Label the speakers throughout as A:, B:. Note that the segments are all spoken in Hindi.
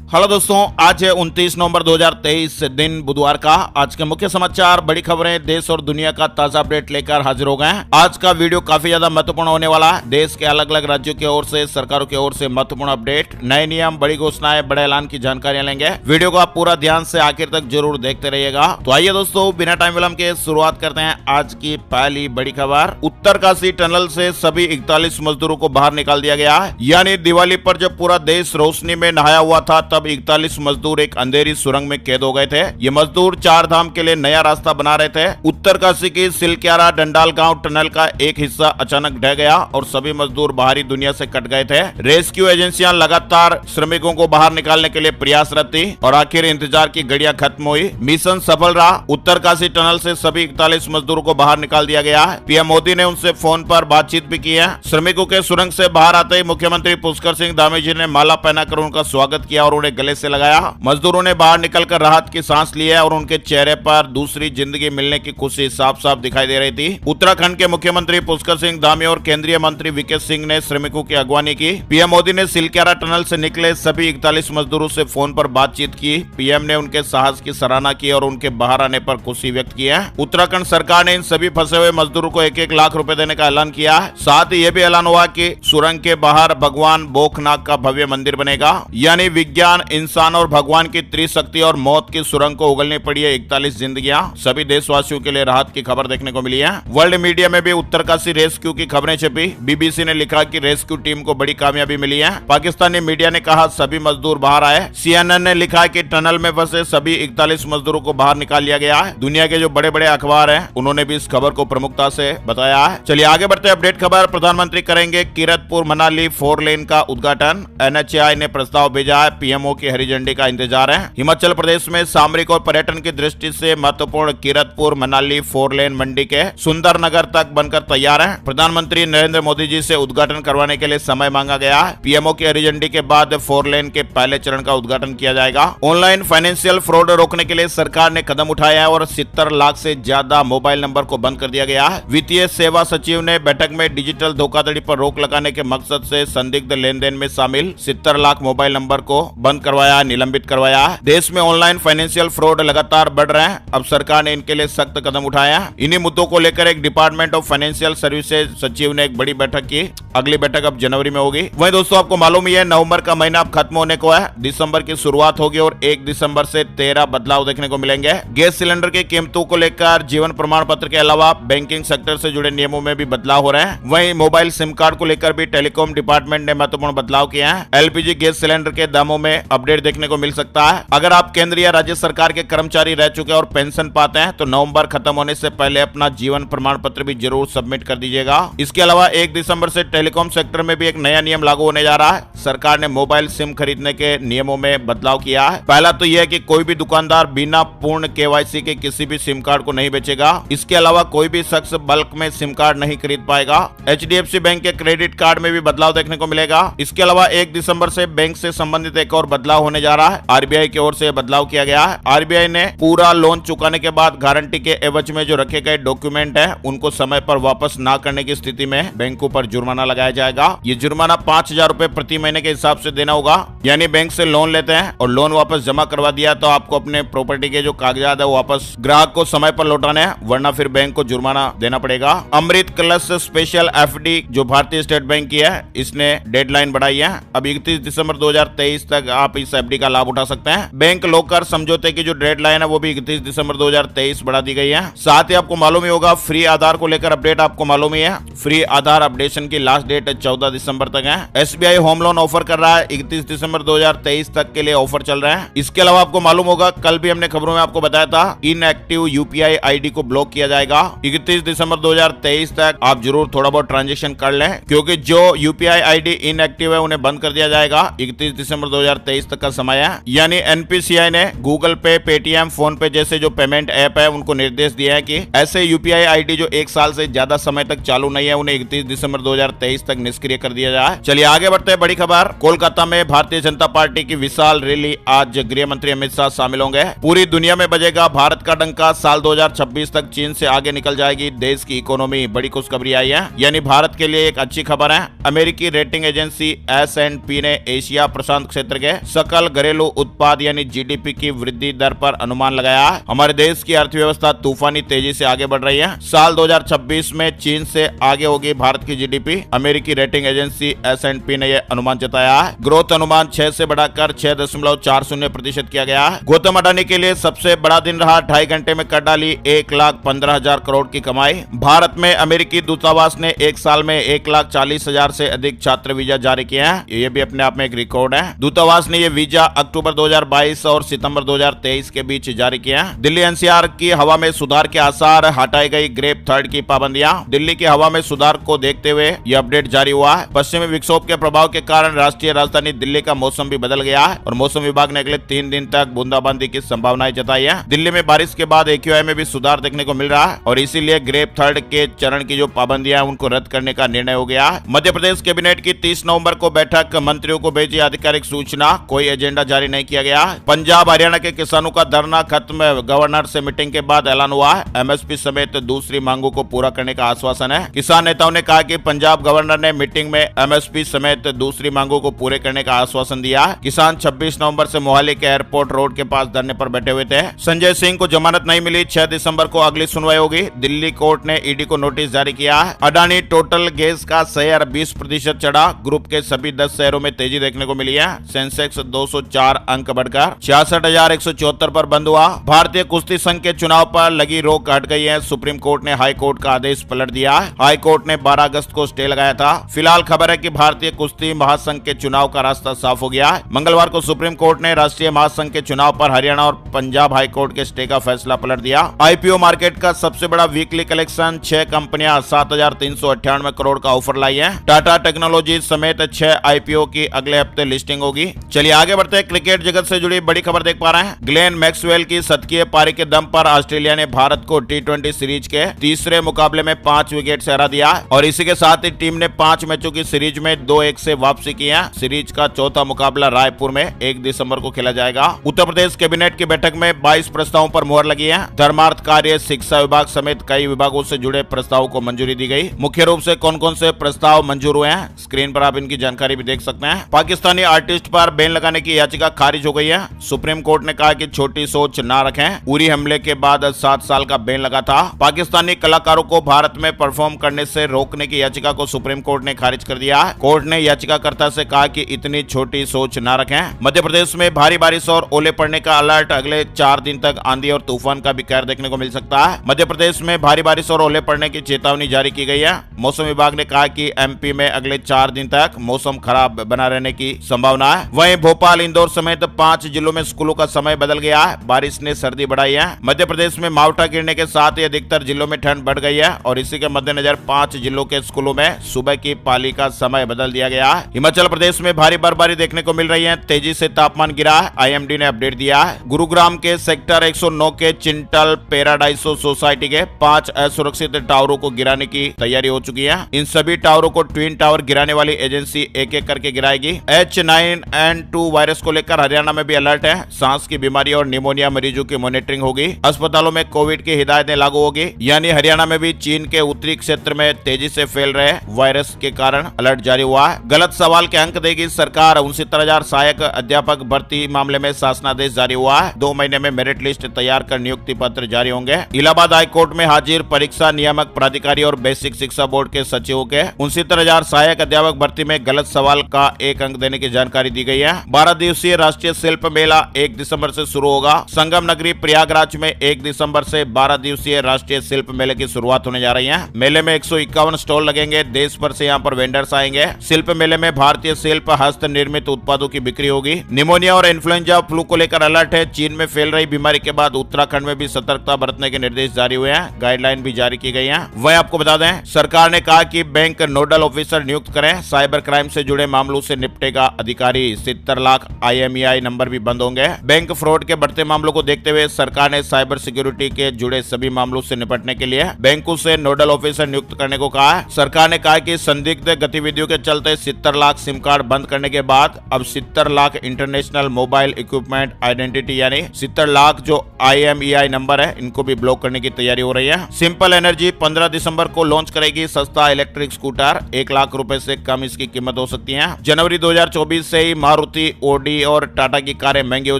A: हेलो दोस्तों, आज है 29 नवंबर 2023 दिन बुधवार का। आज के मुख्य समाचार, बड़ी खबरें, देश और दुनिया का ताजा अपडेट लेकर हाजिर हो गए हैं। आज का वीडियो काफी ज्यादा महत्वपूर्ण होने वाला है। देश के अलग अलग राज्यों की ओर से, सरकारों की ओर से महत्वपूर्ण अपडेट, नए नियम, बड़ी घोषणाएं, बड़े ऐलान की जानकारियां लेंगे। वीडियो को आप पूरा ध्यान से आखिर तक जरूर देखते रहिएगा। तो आइए दोस्तों, बिना टाइम विलंब के शुरुआत करते हैं आज की पहली बड़ी खबर। उत्तरकाशी टनल से सभी 41 मजदूरों को बाहर निकाल दिया गया है। यानी दिवाली पर जब पूरा देश रोशनी में नहाया हुआ था, तब 41 मजदूर एक अंधेरी सुरंग में कैद हो गए थे। ये मजदूर चार धाम के लिए नया रास्ता बना रहे थे। उत्तरकाशी की सिलक्यारा डंडाल गांव टनल का एक हिस्सा अचानक ढह गया और सभी मजदूर बाहरी दुनिया से कट गए थे। रेस्क्यू एजेंसियां लगातार श्रमिकों को बाहर निकालने के लिए प्रयासरत थी और आखिर इंतजार की घड़ियां खत्म हुई। मिशन सफल रहा। उत्तरकाशी टनल से सभी 41 मजदूरों को बाहर निकाल दिया गया है। पीएम मोदी ने उनसे फोन पर बातचीत भी की है। श्रमिकों के सुरंग से बाहर आते ही मुख्यमंत्री पुष्कर सिंह धामी जी ने माला पहनाकर उनका स्वागत किया और उन्हें गले से लगाया। मजदूरों ने बाहर निकलकर राहत की सांस ली है और उनके चेहरे पर दूसरी जिंदगी मिलने की खुशी साफ साफ दिखाई दे रही थी। उत्तराखंड के मुख्यमंत्री पुष्कर सिंह धामी और केंद्रीय मंत्री वीके सिंह ने श्रमिकों की अगवानी की। पीएम मोदी ने सिलक्यारा टनल से निकले सभी 41 मजदूरों से फोन पर बातचीत की। पीएम ने उनके साहस की सराहना की और उनके बाहर आने पर खुशी व्यक्त की है। उत्तराखंड सरकार ने इन सभी फंसे हुए मजदूरों को 1-1 लाख रुपए देने का ऐलान किया है। साथ ही यह भी ऐलान हुआ कि सुरंग के बाहर भगवान भोकनाग का भव्य मंदिर बनेगा। यानी विज्ञान, इंसान और भगवान की त्रिशक्ति और मौत की सुरंग को उगलनी पड़ी है 41 जिंदगियां। सभी देशवासियों के लिए राहत की खबर देखने को मिली है। वर्ल्ड मीडिया में भी उत्तरकाशी रेस्क्यू की खबरें छपी। बीबीसी ने लिखा कि रेस्क्यू टीम को बड़ी कामयाबी मिली है। पाकिस्तानी मीडिया ने कहा सभी मजदूर बाहर आए। सीएनएन ने लिखा है कि टनल में फंसे सभी 41 मजदूरों को बाहर निकाल लिया गया है। दुनिया के जो बड़े बड़े अखबार हैं, उन्होंने भी इस खबर को प्रमुखता से बताया है। चलिए आगे बढ़ते हैं। अपडेट खबर, प्रधानमंत्री करेंगे कीरतपुर मनाली 4 लेन का उद्घाटन। एनएचएआई ने प्रस्ताव भेजा है। पीएमओ की हरी झंडी का इंतजार है। हिमाचल प्रदेश में सामरिक और पर्यटन की दृष्टि से महत्वपूर्ण कीरतपुर मनाली 4 लेन मंडी के सुंदरनगर तक बनकर तैयार है। प्रधानमंत्री नरेंद्र मोदी जी से उद्घाटन करवाने के लिए समय मांगा गया है। पीएमओ की हरी झंडी के बाद 4 लेन के पहले चरण का उद्घाटन किया जाएगा। ऑनलाइन फाइनेंशियल फ्रॉड रोकने के लिए सरकार ने कदम उठाया है और 70 लाख से ज्यादा मोबाइल नंबर को बंद कर दिया गया है। वित्तीय सेवा सचिव ने बैठक में डिजिटल धोखाधड़ी पर रोक लगाने के मकसद से संदिग्ध लेन देन में शामिल 70 लाख मोबाइल नंबर को बंद करवाया, निलंबित करवाया है। देश में ऑनलाइन फाइनेंशियल फ्रॉड लगातार बढ़ रहे हैं। अब सरकार ने इनके लिए सख्त कदम उठाया है। इन्हीं मुद्दों को लेकर एक डिपार्टमेंट ऑफ फाइनेंशियल सर्विसेज सचिव ने एक बड़ी बैठक की। अगली बैठक अब जनवरी में होगी। वहीं दोस्तों, आपको मालूम ही है नवंबर का महीना अब खत्म होने को है। दिसंबर की शुरुआत होगी और 1 दिसंबर से 13 बदलाव देखने को मिलेंगे। गैस सिलेंडर की कीमतों को लेकर जीवन प्रमाण पत्र के अलावा बैंकिंग सेक्टर से जुड़े नियमों में भी बदलाव हो रहे हैं। वहीं मोबाइल सिम कार्ड को लेकर भी टेलीकॉम डिपार्टमेंट ने महत्वपूर्ण बदलाव किए हैं। एलपीजी गैस सिलेंडर के दामों में अपडेट देखने को मिल सकता है। अगर आप केंद्र या राज्य सरकार के कर्मचारी रह चुके और पेंशन पाते हैं तो नवंबर खत्म होने से पहले अपना जीवन प्रमाण पत्र भी जरूर सबमिट कर दीजिएगा। इसके अलावा 1 दिसंबर से टेलीकॉम सेक्टर में भी एक नया नियम लागू होने जा रहा है। सरकार ने मोबाइल सिम खरीदने के नियमों में बदलाव किया है। पहला तो यह है कि कोई भी दुकानदार बिना पूर्ण केवाईसी के किसी भी सिम कार्ड को नहीं बेचेगा। इसके अलावा कोई भी शख्स बल्क में सिम कार्ड नहीं खरीद पाएगा। एचडीएफसी बैंक के क्रेडिट कार्ड में भी बदलाव देखने को मिलेगा। इसके अलावा 1 दिसंबर से बैंक से संबंधित एक और बदलाव होने जा रहा है। आरबीआई की ओर से बदलाव किया गया है। आरबीआई ने पूरा लोन चुकाने के बाद गारंटी के एवज में जो रखे गए डॉक्यूमेंट है, उनको समय पर वापस ना करने की स्थिति में बैंकों पर जुर्माना लगाया जाएगा। ये जुर्माना 5,000 रुपए प्रति महीने के हिसाब से देना होगा। यानी बैंक से लोन लेते हैं और लोन वापस जमा करवा दिया तो आपको अपने प्रॉपर्टी के जो कागजात है वो वापस ग्राहक को समय पर लौटाने हैं, वरना फिर बैंक को जुर्माना देना पड़ेगा। अमृत कलश स्पेशल एफडी जो भारतीय स्टेट बैंक की है, इसने डेडलाइन बढ़ाई है। अब 31 दिसंबर 2023 तक आप इस एफडी का लाभ उठा सकते हैं। बैंक लोकर समझौते की जो डेडलाइन है वो भी 31 दिसंबर 2023 बढ़ा दी गई है। साथ ही आपको मालूम ही होगा, फ्री आधार को लेकर अपडेट आपको मालूम ही है। फ्री आधार अपडेशन की लास्ट डेट 14 दिसंबर तक है। एसबीआई होम लोन ऑफर कर रहा है। 31 दिसंबर 2023 तक के लिए ऑफर चल रहा है। इसके अलावा आपको मालूम होगा, कल भी हमने खबरों में आपको बताया था, इनएक्टिव यूपीआई आईडी को ब्लॉक किया जाएगा। 31 दिसंबर 2023 तक आप जरूर थोड़ा बहुत ट्रांजेक्शन कर लें, क्योंकि जो यूपीआई आईडी इनएक्टिव है उन्हें बंद कर दिया जाएगा। 31 दिसंबर 2023 तक का समय है। यानी एनपीसीआई ने गूगल पे, पेटीएम, फोन पे जैसे जो पेमेंट ऐप है उनको निर्देश दिया है कि ऐसे यूपीआई आईडी जो 1 साल से ज्यादा समय तक चालू नहीं है, उन्हें 31 दिसंबर 2023 तक निष्क्रिय कर दिया जाए। चलिए आगे बढ़ते हैं। बड़ी खबर, कोलकाता में भारतीय जनता पार्टी की विशाल रैली। आज गृह मंत्री अमित शाह शामिल होंगे। पूरी दुनिया में बजेगा भारत का डंका। साल 2026 तक चीन से आगे निकल जाएगी देश की इकोनॉमी। बड़ी खुशखबरी आई है, यानी भारत के लिए एक अच्छी खबर है। अमेरिकी रेटिंग एजेंसी S&P ने एशिया प्रशांत क्षेत्र के सकल घरेलू उत्पाद यानी जीडीपी की वृद्धि दर पर अनुमान लगाया। हमारे देश की अर्थव्यवस्था तूफानी तेजी से आगे बढ़ रही है। साल 2026 में चीन से आगे होगी भारत की जीडीपी। अमेरिकी रेटिंग एजेंसी S&P ने यह अनुमान जताया। ग्रोथ अनुमान 6 से बढ़ाकर 6.40% किया गया। गौतम अडानी के लिए सबसे बड़ा दिन रहा। 2.5 घंटे में कर डाली 1,15,000 करोड़ की कमाई। भारत में अमेरिकी दूतावास ने एक साल में 1,40,000 से अधिक छात्र वीजा जारी किए हैं। ये भी अपने आप में एक रिकॉर्ड है। दूतावास ने ये वीजा अक्टूबर 2022 और सितंबर 2023 के बीच जारी किया। दिल्ली NCR की हवा में सुधार के आसार, हटाई गई ग्रेप थर्ड की पाबंदियां। दिल्ली की हवा में सुधार को देखते हुए यह अपडेट जारी हुआ है। पश्चिमी विक्षोभ के प्रभाव के कारण राष्ट्रीय राजधानी दिल्ली का मौसम भी बदल गया है और मौसम विभाग ने अगले 3 दिन तक बूंदाबांदी की संभावनाएं जताई है। दिल्ली में बारिश के बाद AQI में भी सुधार देखने को मिल रहा है और इसीलिए ग्रेप थर्ड के चरण की जो पाबंदियां उनको रद्द करने का निर्णय हो गया। मध्य प्रदेश कैबिनेट की 30 नवंबर को बैठक, मंत्रियों को भेजी आधिकारिक सूचना, कोई एजेंडा जारी नहीं किया गया। पंजाब हरियाणा के किसानों का धरना खत्म, गवर्नर से मीटिंग के बाद ऐलान हुआ। MSP समेत दूसरी मांगों को पूरा करने का आश्वासन है। किसान नेताओं ने कहा कि पंजाब गवर्नर ने मीटिंग में MSP समेत दूसरी मांगों को पूरे करने का आश्वासन दिया। किसान 26 नवंबर से मोहाली के एयरपोर्ट रोड के पास धरने पर बैठे हुए थे। संजय सिंह को जमानत नहीं मिली, 6 दिसंबर को अगली सुनवाई होगी। दिल्ली कोर्ट ने ईडी को नोटिस जारी किया। अडानी टोटल गैस का शेयर 20% चढ़ा। ग्रुप के सभी 10 शेयरों में तेजी देखने को मिली है। सेंसेक्स 204 अंक बढ़कर 66,174 पर बंद हुआ। भारतीय कुश्ती संघ के चुनाव पर लगी रोक हट गई है। सुप्रीम कोर्ट ने हाई कोर्ट का आदेश पलट दिया। हाई कोर्ट ने 12 अगस्त को स्टे लगाया था। फिलहाल खबर है कि भारतीय कुश्ती महासंघ के चुनाव का रास्ता साफ हो गया। मंगलवार को सुप्रीम कोर्ट ने राष्ट्रीय महासंघ के चुनाव पर हरियाणा और पंजाब हाई कोर्ट के स्टे का फैसला पलट दिया। IPO मार्केट का सबसे बड़ा वीकली कलेक्शन, 6 कंपनियां 7,398 करोड़ का ऑफर लाई है। टाटा टेक्नोलॉजी समेत 6 IPO की अगले हफ्ते लिस्टिंग होगी। चलिए आगे बढ़ते हैं। क्रिकेट जगत से जुड़ी बड़ी खबर देख पा रहे हैं। ग्लेन मैक्सवेल की शतकीय पारी के दम पर ऑस्ट्रेलिया ने भारत को T20 सीरीज के तीसरे मुकाबले में 5 विकेट से हरा दिया और इसी के साथ ही टीम ने 5 मैचों की सीरीज में 2-1 से वापसी की है। सीरीज का चौथा मुकाबला रायपुर में 1 दिसंबर को खेला जाएगा। उत्तर प्रदेश कैबिनेट की बैठक में 22 प्रस्तावों पर मुहर लगी है। धर्मार्थ कार्य, शिक्षा विभाग समेत कई विभागों से जुड़े प्रस्तावों को मंजूरी दी गई। मुख्य रूप से कौन कौन से प्रस्ताव मंजूर हुए हैं, स्क्रीन पर आप इनकी जानकारी भी देख सकते हैं। पाकिस्तानी आर्टिस्ट पर बैन लगाने की याचिका खारिज हो गई है। सुप्रीम कोर्ट ने कहा कि छोटी सोच ना रखें। उरी हमले के बाद 7 साल का बैन लगा था। पाकिस्तानी कलाकारों को भारत में परफॉर्म करने से रोकने की याचिका को सुप्रीम कोर्ट ने खारिज कर दिया। कोर्ट ने याचिकाकर्ता से कहा कि इतनी छोटी सोच ना रखें। मध्य प्रदेश में भारी बारिश और ओले पड़ने का अलर्ट, अगले 4 दिन तक आंधी और तूफान का भी कहर देखने को मिल सकता है। मध्य प्रदेश में भारी बारिश और ओले पड़ने की चेतावनी जारी की गई है। मौसम विभाग ने कहा कि MP में अगले 4 दिन तक मौसम खराब बना रहने की संभावना है। वहीं भोपाल, इंदौर समेत 5 जिलों में स्कूलों का समय बदल गया है। बारिश ने सर्दी बढ़ाई है। मध्य प्रदेश में मावठा गिरने के साथ ही अधिकतर जिलों में ठंड बढ़ गई है और इसी के मद्देनजर 5 जिलों के स्कूलों में सुबह की पाली का समय बदल दिया गया है। हिमाचल प्रदेश में भारी बर्फबारी देखने को मिल रही है। तेजी से तापमान गिरा है। IMD ने अपडेट दिया है। गुरुग्राम के सेक्टर 109 के चिंटल पैराडाइसो सोसाइटी के 5 असुरक्षित टावरों को गिराने की तैयारी हो चुकी है। इन सभी टावरों को ट्विन टावर गिराने वाली एजेंसी एक-एक करके गिराएगी। H9N2 वायरस को लेकर हरियाणा में भी अलर्ट है। सांस की बीमारी और निमोनिया मरीजों की मॉनिटरिंग होगी। अस्पतालों में कोविड की हिदायतें लागू होगी। यानी हरियाणा में भी चीन के उत्तरी क्षेत्र में तेजी से फैल रहे वायरस के कारण अलर्ट जारी हुआ है। गलत सवाल के अंक देगी सरकार। 69,000 सहायक अध्यापक भर्ती मामले में शासनादेश जारी हुआ है। 2 महीने में मेरिट लिस्ट तैयार कर नियुक्ति पत्र जारी होंगे। इलाहाबाद हाईकोर्ट में हाजिर परीक्षा नियामक प्राधिकारी और बेसिक शिक्षा बोर्ड के सचिवों के 69,000 सहायक अध्यापक भर्ती में गलत सवाल का 1 अंक देने की जानकारी दी गई है। 12 दिवसीय राष्ट्रीय शिल्प मेला 1 दिसंबर से शुरू होगा। संगम नगरी प्रयागराज में 1 दिसंबर से 12 दिवसीय राष्ट्रीय शिल्प मेले की शुरुआत होने जा रही है। मेले में 151 स्टॉल लगेंगे। देश भर से यहाँ पर वेंडर्स आएंगे। शिल्प मेले में भारतीय शिल्प हस्त निर्मित उत्पादों की बिक्री होगी। निमोनिया और इन्फ्लुएंजा फ्लू को लेकर अलर्ट है। चीन में फैल रही बीमारी के बाद उत्तराखंड में भी सतर्कता बरतने के निर्देश जारी हुए हैं। गाइडलाइन भी जारी की गई है। वह आपको बता दें, सरकार ने कहा कि बैंक नोडल ऑफिसर नियुक्त करें। साइबर क्राइम से जुड़े मामलों से निपटेगा अधिकारी। 70 लाख IMEI नंबर भी बंद होंगे। बैंक फ्रॉड के बढ़ते मामलों को देखते हुए सरकार ने साइबर सिक्योरिटी के जुड़े सभी मामलों से निपटने के लिए बैंकों से नोडल ऑफिसर नियुक्त करने को कहा है। सरकार ने कहा कि संदिग्ध गतिविधियों के चलते 70 लाख सिम कार्ड बंद करने के बाद अब 70 lakh international mobile equipment identity यानी 70 लाख जो IMEI नंबर है इनको भी ब्लॉक करने की तैयारी हो रही है। सिंपल एनर्जी 15 दिसंबर को लॉन्च करेगी सस्ता इलेक्ट्रिक स्कूटर। 1 लाख रुपए से कम इसकी कीमत हो सकती है। जनवरी 2024 से ही मारुति मारुति, ओडी और टाटा की कारें महंगी हो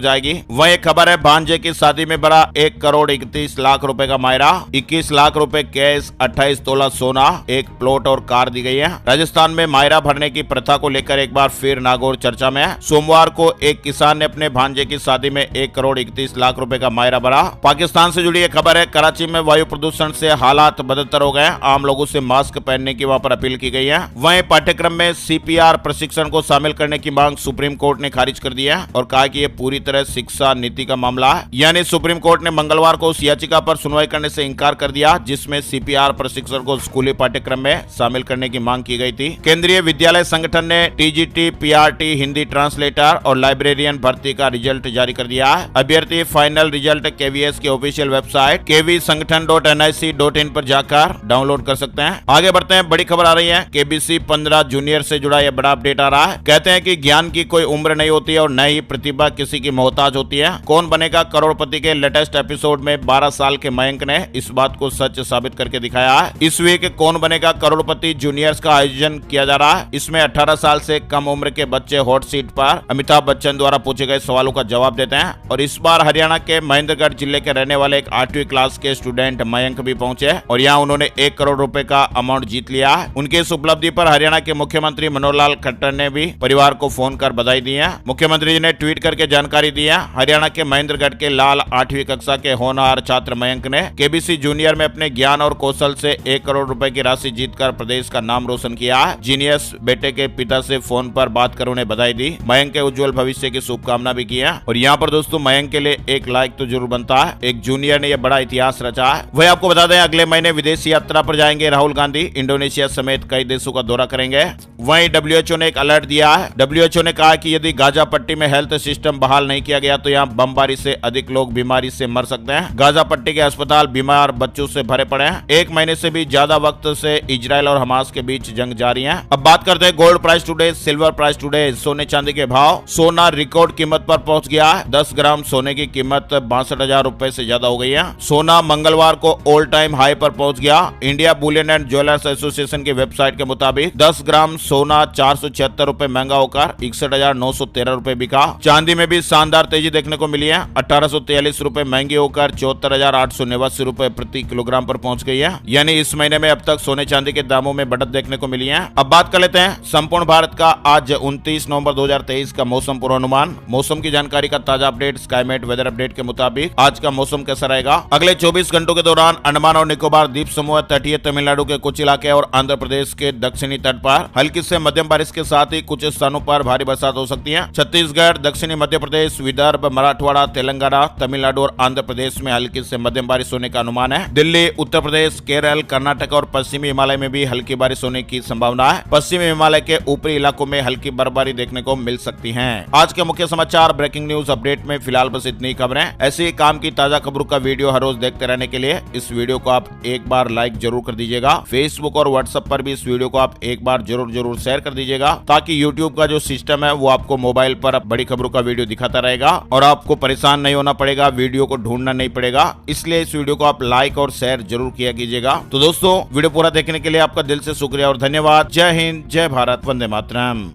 A: जाएगी। वही खबर है भांजे की शादी में बड़ा 1,31,00,000 रुपए का मायरा, 21 लाख रुपए कैश, 28 तोला सोना, एक प्लॉट और कार दी गई है। राजस्थान में मायरा भरने की प्रथा को लेकर एक बार फिर नागौर चर्चा में है। सोमवार को एक किसान ने अपने भांजे की शादी में 1,31,00,000 रुपए का मायरा भरा। पाकिस्तान से जुड़ी एक खबर है, कराची में वायु प्रदूषण से हालात बदतर हो गए। आम लोगों से मास्क पहनने की वहां पर अपील की गई है। वहीं पाठ्यक्रम में CPR प्रशिक्षण को शामिल करने की मांग सुप्रीम कोर्ट ने खारिज कर दी है और कहा कि यह पूरी तरह शिक्षा नीति का मामला है। यानी सुप्रीम कोर्ट ने मंगलवार को उस याचिका पर सुनवाई करने से इंकार कर दिया जिसमें CPR प्रशिक्षण को स्कूली पाठ्यक्रम में शामिल करने की मांग की गई थी। केंद्रीय विद्यालय संगठन ने TGT, PRT, हिंदी ट्रांसलेटर और लाइब्रेरियन भर्ती का रिजल्ट जारी कर दिया है। अभ्यर्थी फाइनल रिजल्ट KVS की ऑफिशियल वेबसाइट kvsangathan.nic.in पर जाकर डाउनलोड कर सकते हैं। आगे बढ़ते हैं, बड़ी खबर आ रही है। KBC 15 जूनियर से जुड़ा यह बड़ा अपडेट आ रहा है। कहते हैं कि ज्ञान की कोई उम्र नहीं होती है और न ही प्रतिभा किसी की मोहताज होती है। कौन बनेगा करोड़पति के लेटेस्ट एपिसोड में 12 साल के मयंक ने इस बात को सच साबित करके दिखाया है। इस वीक कौन बनेगा करोड़पति जूनियर्स का आयोजन किया जा रहा है। इसमें 18 साल से कम उम्र के बच्चे हॉट सीट पर अमिताभ बच्चन द्वारा पूछे गए सवालों का जवाब देते हैं और इस बार हरियाणा के महेंद्रगढ़ जिले के रहने वाले एक 8वीं क्लास के स्टूडेंट मयंक भी पहुंचे और यहाँ उन्होंने 1 करोड़ रुपए का अमाउंट जीत लिया है। उनकी इस उपलब्धि पर हरियाणा के मुख्यमंत्री मनोहर लाल खट्टर ने भी परिवार को फोन कर बधाई दी है। मुख्यमंत्री जी ने ट्वीट करके जानकारी दी है। हरियाणा के महेंद्रगढ़ के लाल 8वीं कक्षा के होनहार छात्र मयंक ने KBC जूनियर में अपने ज्ञान और कौशल से 1 करोड़ रुपए की राशि जीतकर प्रदेश का नाम रोशन किया है। जीनियस बेटे के पिता से फोन पर बात कर उन्हें बधाई दी। मयंक के उज्जवल भविष्य की शुभकामना भी की है और यहाँ पर दोस्तों मयंक के लिए एक लाइक तो जरूर बनता है। एक जूनियर ने यह बड़ा इतिहास रचा है। वही आपको बता दें अगले महीने विदेशी यात्रा पर जाएंगे राहुल गांधी। इंडोनेशिया समेत कई देशों का दौरा करेंगे। वहीं WHO ने एक अलर्ट दिया है। WHO ने कहा कि यदि गाजा पट्टी में हेल्थ सिस्टम बहाल नहीं किया गया तो यहाँ बमबारी से अधिक लोग बीमारी से मर सकते हैं। गाजा पट्टी के अस्पताल बीमार बच्चों से भरे पड़े हैं। 1 महीने से भी ज्यादा वक्त से इजराइल और हमास के बीच जंग जारी है। अब बात करते हैं gold price today, silver price today, सोने चांदी के भाव। सोना रिकॉर्ड कीमत पर पहुंच गया है। 10 ग्राम सोने की कीमत 62,000 रुपए से ज्यादा हो गई है। सोना मंगलवार को ऑल टाइम हाई पर पहुंच गया। India Boolean and jewellers association की वेबसाइट के मुताबिक 10 ग्राम सोना 476 रुपए महंगा होकर 61,913 रुपए बिका। चांदी में भी शानदार तेजी देखने को मिली है। 1843 रुपए महंगी होकर 74,889 रुपए प्रति किलोग्राम पर पहुंच गई है। यानी इस महीने में अब तक सोने चांदी के दामों में बढ़त देखने को मिली है। अब बात कर लेते हैं संपूर्ण भारत का आज 29 नवंबर 2023 का मौसम पूर्वानुमान। मौसम की जानकारी का ताजा अपडेट स्काईमेट वेदर अपडेट के मुताबिक आज का मौसम कैसा रहेगा। अगले 24 घंटों के दौरान अंडमान और निकोबार द्वीप समूह, तटीय तमिलनाडु के कुछ इलाके और आंध्र प्रदेश के दक्षिणी तट पर हल्की से मध्यम बारिश के साथ ही कुछ स्थानों पर भारी बरसात हो सकती है। छत्तीसगढ़, दक्षिणी मध्य प्रदेश, विदर्भ, मराठवाड़ा, तेलंगाना, तमिलनाडु और आंध्र प्रदेश में हल्की से मध्यम बारिश होने का अनुमान है। दिल्ली, उत्तर प्रदेश, केरल, कर्नाटक और पश्चिमी हिमालय में भी हल्की बारिश होने की संभावना है। पश्चिमी हिमालय के ऊपरी इलाकों में हल्की बर्फबारी देखने को मिल सकती है। आज के मुख्य समाचार ब्रेकिंग न्यूज अपडेट में फिलहाल बस इतनी खबरें। ऐसे ही काम की ताजा खबरों का वीडियो हर रोज देखते रहने के लिए इस वीडियो को आप एक बार लाइक जरूर कर दीजिएगा। फेसबुक और व्हाट्सएप पर भी इस वीडियो को आप एक बार जरूर शेयर कर दीजिएगा ताकि यूट्यूब का जो सिस्टम है वो आपको मोबाइल पर बड़ी खबरों का वीडियो दिखाता रहेगा और आपको परेशान नहीं होना पड़ेगा, वीडियो को ढूंढना नहीं पड़ेगा। इसलिए इस वीडियो को आप लाइक और शेयर जरूर किया कीजिएगा। तो दोस्तों वीडियो पूरा देखने के लिए आपका दिल से शुक्रिया और धन्यवाद। जय हिंद, जय भारत, वंदे मातरम।